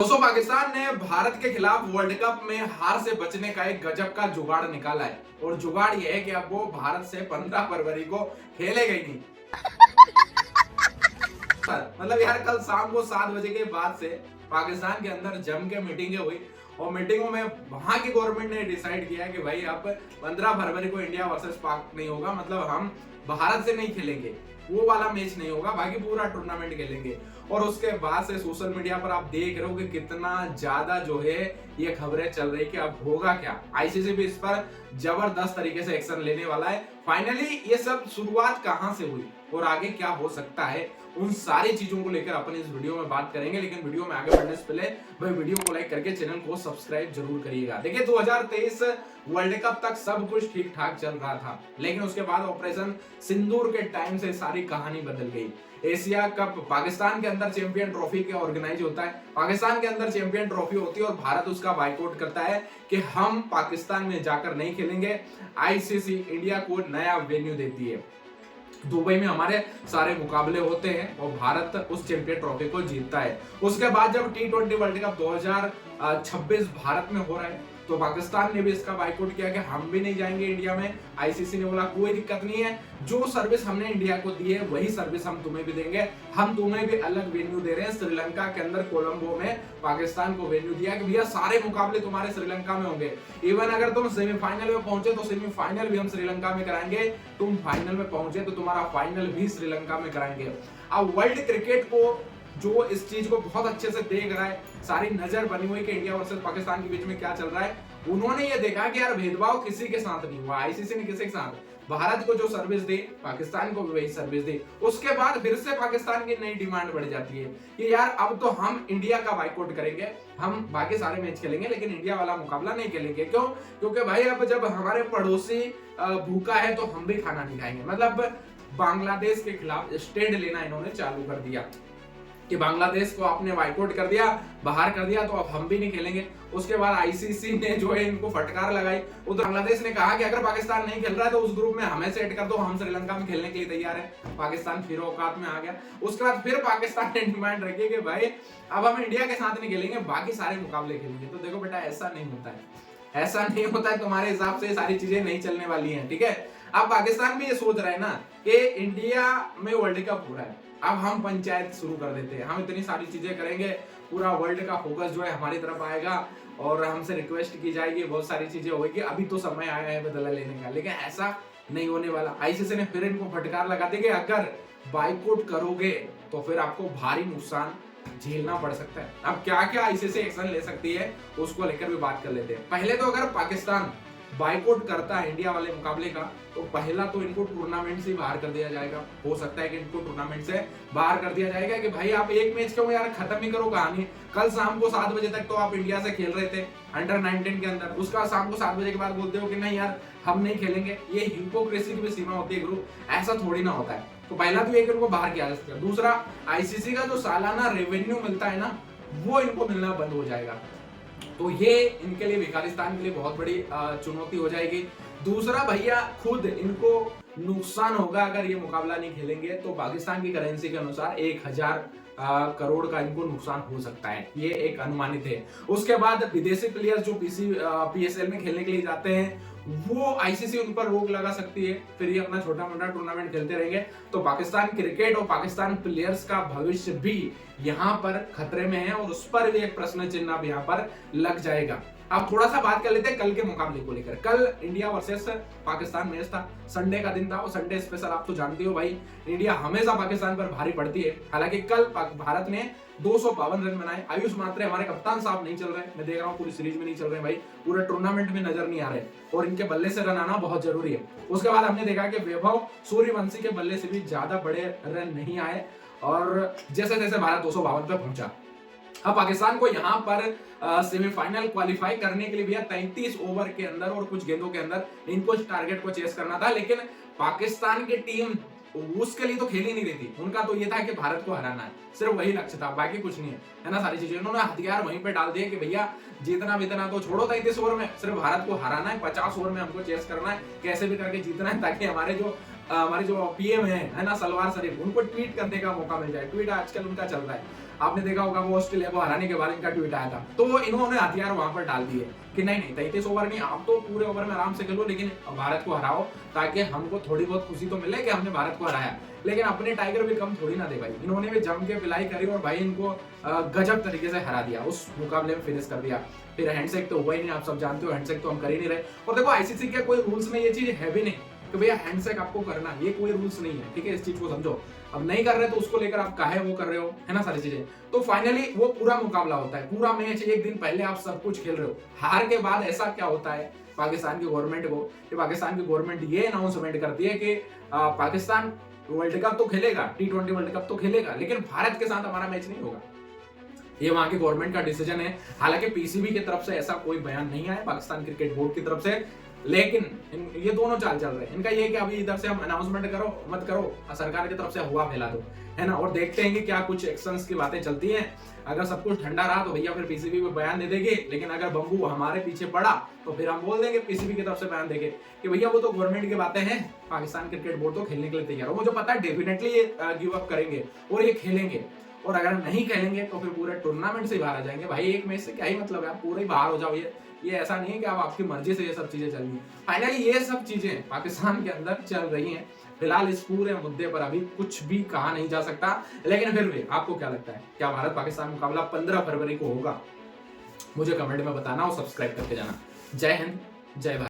दोस्तों पाकिस्तान ने भारत के खिलाफ वर्ल्ड कप में हार से बचने का एक गजब का जुगाड़ निकाला है और जुगाड़ यह है कि अब वो भारत से 15 फरवरी को खेलेगा ही नहीं। मतलब यार कल शाम को 7 बजे के बाद से पाकिस्तान के अंदर जम के मीटिंगें हुई और मीटिंगों में वहां की गवर्नमेंट ने डिसाइड किया कि भाई अब 15 फरवरी को इंडिया वर्सेस पाक नहीं होगा, मतलब हम भारत से नहीं खेलेंगे, वो वाला मैच नहीं होगा, बाकी पूरा टूर्नामेंट खेलेंगे। और उसके बाद से सोशल मीडिया पर आप देख रहे हो कि कितना ज्यादा जो है ये खबरें चल रही कि अब होगा क्या। आईसीसी भी इस पर जबरदस्त तरीके से एक्शन लेने वाला है। फाइनली ये सब शुरुआत कहां से हुई और आगे क्या हो सकता है, उन सारी चीजों को लेकर अपन इस वीडियो में बात करेंगे। लेकिन वीडियो में आगे बढ़ने से पहले भाई वीडियो को लाइक करके चैनल को सब्सक्राइब जरूर करिएगा। देखिए 2023 वर्ल्ड कप तक सब कुछ ठीक ठाक चल रहा था, लेकिन उसके बाद ऑपरेशन सिंदूर के टाइम से सारी कहानी बदल गई। एशिया कप पाकिस्तान के अंदर चैंपियन ट्रॉफी के ऑर्गेनाइज होता है, पाकिस्तान के अंदर चैंपियन ट्रॉफी होती है और भारत उसका बाइकआउट करता है कि हम पाकिस्तान में जाकर नहीं खेलेंगे। आईसीसी इंडिया को नया वेन्यू देती है, दुबई में हमारे सारे मुकाबले होते हैं और भारत उस चैंपियन ट्रॉफी को जीतता है। उसके बाद जब T20 वर्ल्ड कप 2026 भारत में हो रहा है तो पाकिस्तान ने भी इसका बाइकआउट किया कि हम भी नहीं जाएंगे इंडिया में। आईसीसी ने बोला कोई दिक्कत नहीं है, जो सर्विस हमने इंडिया को दी है वही सर्विस हम तुम्हें भी देंगे, हम तुम्हें भी अलग वेन्यू दे रहे हैं। श्रीलंका के अंदर कोलंबो में पाकिस्तान को वेन्यू दिया कि भैया सारे मुकाबले तुम्हारे श्रीलंका में होंगे, इवन अगर तुम सेमीफाइनल में पहुंचे तो सेमीफाइनल भी हम श्रीलंका में कराएंगे, तुम फाइनल में पहुंचे तो तुम्हारा फाइनल भी श्रीलंका में कराएंगे। अब वर्ल्ड क्रिकेट को जो इस चीज को बहुत अच्छे से देख रहा है, सारी नजर बनी हुई कि इंडिया वर्सेस पाकिस्तान के बीच में क्या चल रहा है, उन्होंने ये देखा कि यार भेदभाव किसी के साथ नहीं हुआ। आईसीसी ने किसी के साथ, भारत को जो सर्विस दी पाकिस्तान को भी वही सर्विस दी। उसके बाद फिर से पाकिस्तान की नई डिमांड बढ़ जाती है कि यार अब तो हम इंडिया का बाइकआउट करेंगे, हम बाकी सारे मैच खेलेंगे लेकिन इंडिया वाला मुकाबला नहीं खेलेंगे। क्यों? क्योंकि भाई अब जब हमारे पड़ोसी भूखा है तो हम भी खाना नहीं खाएंगे। मतलब बांग्लादेश के खिलाफ स्टैंड लेना इन्होंने चालू कर दिया कि बांग्लादेश को आपने बाइकआउट कर दिया, बाहर कर दिया, तो अब हम भी नहीं खेलेंगे। उसके बाद आईसीसी ने जो है इनको फटकार लगाई। उधर बांग्लादेश ने कहा कि अगर पाकिस्तान नहीं खेल रहा है तो उस ग्रुप में हमें सेट कर दो, हम श्रीलंका में खेलने के लिए तैयार है। पाकिस्तान फिर औकात में आ गया। उसके बाद फिर पाकिस्तान ने डिमांड रखी कि भाई अब हम इंडिया के साथ नहीं खेलेंगे, बाकी सारे मुकाबले खेलेंगे। तो देखो बेटा ऐसा नहीं होता है, ऐसा नहीं होता है, तुम्हारे हिसाब से सारी चीजें नहीं चलने वाली हैं, ठीक है। अब पाकिस्तान भी ये सोच रहा है ना कि इंडिया में वर्ल्ड कप हो रहा है, अब हम पंचायत शुरू कर देते हैं, हम इतनी सारी चीजें करेंगे, पूरा वर्ल्ड का फोकस जो है हमारी तरफ आएगा और हमसे रिक्वेस्ट की जाएगी, बहुत सारी चीजें होगी, अभी तो समय आया है बदला लेने का। लेकिन ऐसा नहीं होने वाला। आईसीसी ने फिर इनको फटकार लगा दी कि अगर बाइकआउट करोगे तो फिर आपको भारी नुकसान झेलना पड़ सकता है। अब क्या क्या आईसीसी एक्शन ले सकती है उसको लेकर भी बात कर लेते हैं। पहले तो अगर पाकिस्तान बाइकआउट करता है इंडिया वाले मुकाबले का तो पहला तो इनको टूर्नामेंट से बाहर कर दिया जाएगा। हो सकता है कि इनको टूर्नामेंट से बाहर कर दिया जाएगा कि भाई आप एक मैच क्यों यार, खत्म ही करो कहानी। कल शाम को 7 बजे तक तो आप इंडिया से खेल रहे थे अंडर 19 के अंदर, उसका शाम को 7 बजे के बाद बोलते हो कि नहीं यार हम नहीं खेलेंगे। ये हिपोक्रेसी की भी सीमा होती है ग्रुप, ऐसा थोड़ी ना होता है। तो पहला तो ये कि उनको बाहर किया जा सकता है। दूसरा, आईसीसी का जो सालाना रेवेन्यू मिलता है ना वो इनको मिलना बंद हो जाएगा, तो ये इनके लिए भिखारिस्तान के लिए बहुत बड़ी चुनौती हो जाएगी। दूसरा भैया खुद इनको नुकसान होगा अगर ये मुकाबला नहीं खेलेंगे, तो पाकिस्तान की करेंसी के अनुसार 1000 करोड़ का इनको नुकसान हो सकता है, ये एक अनुमानित है। उसके बाद विदेशी प्लेयर्स जो पीएसएल में खेलने के लिए जाते हैं वो आईसीसी उन पर रोक लगा सकती है, फिर ये अपना छोटा मोटा टूर्नामेंट खेलते रहेंगे। तो पाकिस्तान क्रिकेट और पाकिस्तान प्लेयर्स का भविष्य भी यहाँ पर खतरे में है और उस पर भी एक प्रश्न चिन्ह अब यहाँ पर लग जाएगा। अब थोड़ा सा बात कर लेते हैं कल के मुकाबले को लेकर। कल इंडिया वर्सेस पाकिस्तान मैच था, संडे का दिन था और संडे स्पेशल। आप तो जानते हो भाई इंडिया हमेशा पाकिस्तान पर भारी पड़ती है। हालांकि कल भारत ने 252 रन बनाए। आयुष मात्रे हमारे कप्तान साहब नहीं चल रहे, मैं देख रहा हूँ पूरी सीरीज में नहीं चल रहे भाई, पूरे टूर्नामेंट में नजर नहीं आ रहे और इनके बल्ले से रन आना बहुत जरूरी है। उसके बाद हमने देखा कि वैभव सूर्यवंशी के बल्ले से भी ज्यादा बड़े रन नहीं आए और जैसे जैसे भारत 252 पे पहुंचा। अब पाकिस्तान को यहाँ पर सेमीफाइनल क्वालिफाई करने के लिए भी 33 ओवर के अंदर और कुछ गेंदों के अंदर इनको इस टारगेट को चेस करना था। लेकिन पाकिस्तान की टीम उसके लिए तो खेल ही नहीं रही थी, उनका तो ये था कि भारत को हराना है, सिर्फ वही लक्ष्य था, बाकी कुछ नहीं है ना। सारी चीजें उन्होंने हथियार वहीं पे डाल दिए कि भैया जीतना बीतना तो छोड़ो 33 ओवर में, सिर्फ भारत को हराना है, 50 ओवर में हमको चेस करना है, कैसे भी करके जीतना है ताकि हमारे जो हमारे जो पीएम है ना, सलवार शरीफ, उनको ट्वीट करने का मौका मिल जाए। ट्वीट आजकल उनका चल रहा है, आपने देखा होगा वो ऑस्ट्रेलिया को हराने के बाद इनका ट्वीट आया था, तो इन्होंने हथियार वहां पर डाल दिए कि नहीं नहीं 33 ओवर नहीं, आप तो पूरे ओवर में आराम से खेलो लेकिन भारत को हराओ, ताकि हमको थोड़ी बहुत खुशी तो मिले कि हमने भारत को हराया। लेकिन अपने टाइगर भी कम थोड़ी ना दे भाई, इन्होंने भी जम के पिलाई करी और भाई इनको गजब तरीके से हरा दिया, उस मुकाबले में फिनिश कर दिया। फिर हैंडशेक तो हुआ ही नहीं, आप सब जानते हो हैंडशेक तो हम कर ही नहीं रहे। और देखो आईसीसी के कोई रूल्स में ये चीज है भी नहीं कि भैया हैंडशेक आपको करना, ये कोई रूल्स नहीं है, ठीक है, इस चीज को समझो। अब नहीं कर रहे तो उसको लेकर आप काहे वो कर रहे हो, है ना, सारी चीजें। तो फाइनली वो पूरा मुकाबला होता है, पूरा मैच एक दिन पहले आप सब कुछ खेल रहे हो। हार के बाद ऐसा क्या होता है पाकिस्तान की गवर्नमेंट को, कि पाकिस्तान की गवर्नमेंट ये अनाउंसमेंट करती है कि पाकिस्तान वर्ल्ड कप तो खेलेगा, T20 वर्ल्ड कप तो खेलेगा, लेकिन भारत के साथ हमारा मैच नहीं होगा। ये वहां की गवर्नमेंट का डिसीजन है। हालांकि पीसीबी की तरफ से ऐसा कोई बयान नहीं आया, पाकिस्तान क्रिकेट बोर्ड की तरफ से, लेकिन ये दोनों चाल चल रहे हैं। इनका ये कि अभी इधर से हम अनाउंसमेंट करो मत करो, सरकार की तरफ से हुआ फैला दो, है ना, और देखते हैं कि क्या कुछ एक्शंस की बातें चलती हैं। अगर सब कुछ ठंडा रहा तो भैया फिर पीसीबी में बयान दे देंगे, लेकिन अगर बम्बू हमारे पीछे पड़ा तो फिर हम बोल देंगे पीसीबी की तरफ से बयान देंगे कि भैया वो तो गवर्नमेंट की बातें हैं, पाकिस्तान क्रिकेट बोर्ड तो खेलने के लिए तैयार हो। मुझे पता है डेफिनेटली ये गिव अप करेंगे और ये खेलेंगे, और अगर नहीं खेलेंगे तो फिर पूरे टूर्नामेंट से बाहर आ जाएंगे। भाई एक मैच से क्या ही मतलब है, आप पूरे ही बाहर हो जाओ। ये ऐसा नहीं है कि आप आपकी मर्जी से ये सब चीजें चल रही हैं। फाइनली ये सब चीजें पाकिस्तान के अंदर चल रही हैं। फिलहाल इस पूरे मुद्दे पर अभी कुछ भी कहा नहीं जा सकता, लेकिन फिर भी आपको क्या लगता है, क्या भारत पाकिस्तान मुकाबला 15 फरवरी को होगा? मुझे कमेंट में बताना और सब्सक्राइब करके जाना। जय हिंद, जय भारत।